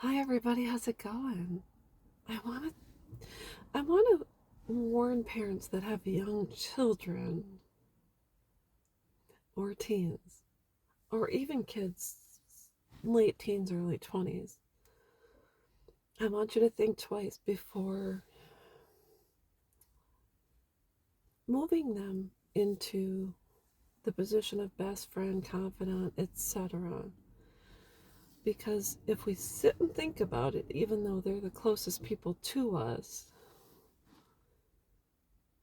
Hi everybody, how's it going? I want to I want to warn parents that have young children or teens or even kids late teens early 20s. I want you to think twice before moving them into the position of best friend, confidant, etc. Because if we sit and think about it, even though they're the closest people to us,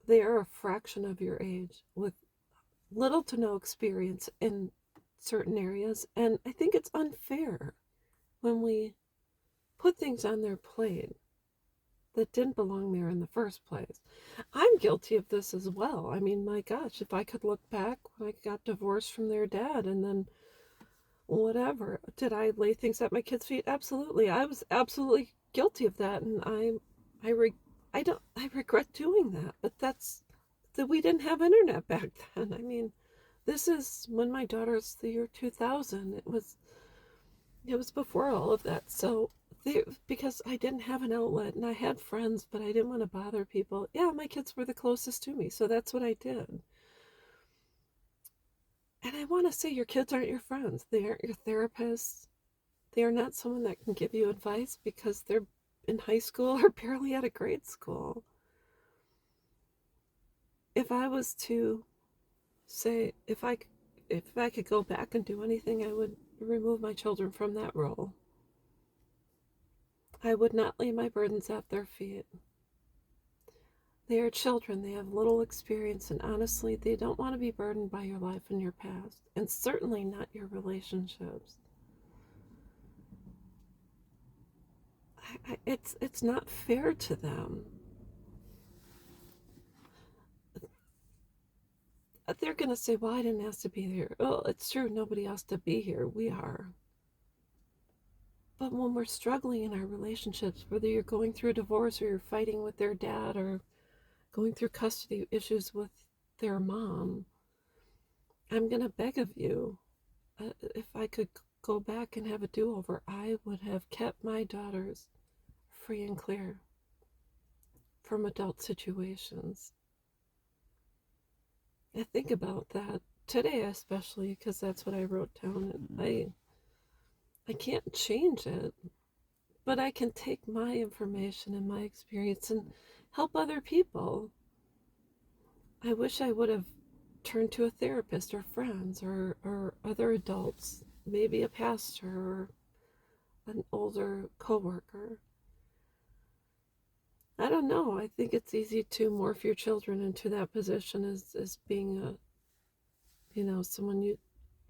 they are a fraction of your age with little to no experience in certain areas. And I think it's unfair when we put things on their plate that didn't belong there in the first place. I'm guilty of this as well. I mean, my gosh, if I could look back when I got divorced from their dad and then whatever, did I lay things at my kids' feet? Absolutely. I was absolutely guilty of that. And I regret doing that, but that's that we didn't have internet back then. I mean, this is when my daughter's the year 2000. It was before all of that. So because I didn't have an outlet and I had friends, but I didn't want to bother people. Yeah, my kids were the closest to me, so that's what I did. And I want to say your kids aren't your friends. They aren't your therapists. They are not someone that can give you advice because they're in high school or barely out of grade school. If I was to say if I could go back and do anything, I would remove my children from that role. I would not lay my burdens at their feet. They are children, they have little experience, and honestly, they don't want to be burdened by your life and your past, and certainly not your relationships. It's not fair to them. They're going to say, well, I didn't ask to be here. Oh, it's true, nobody asked to be here. We are. But when we're struggling in our relationships, whether you're going through a divorce or you're fighting with their dad or going through custody issues with their mom, I'm going to beg of you, if I could go back and have a do-over, I would have kept my daughters free and clear from adult situations. I think about that today, especially because that's what I wrote down. I can't change it, but I can take my information and my experience and help other people. I wish I would have turned to a therapist or friends or other adults, maybe a pastor or an older coworker. I don't know. I think it's easy to morph your children into that position as being someone you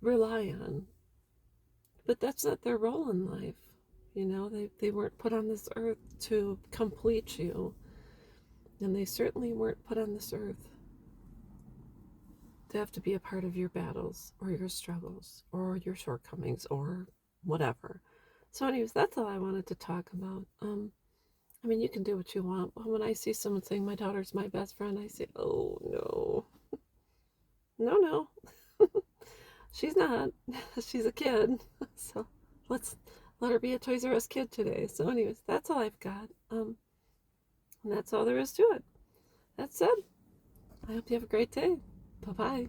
rely on. But that's not their role in life. They weren't put on this earth to complete you. And they certainly weren't put on this earth to have to be a part of your battles or your struggles or your shortcomings or whatever. So, anyways, that's all I wanted to talk about. I mean, you can do what you want. But when I see someone saying my daughter's my best friend, I say, oh no, no, she's not. She's a kid. So let's let her be a Toys R Us kid today. So, anyways, that's all I've got. And that's all there is to it. That said, I hope you have a great day. Bye bye.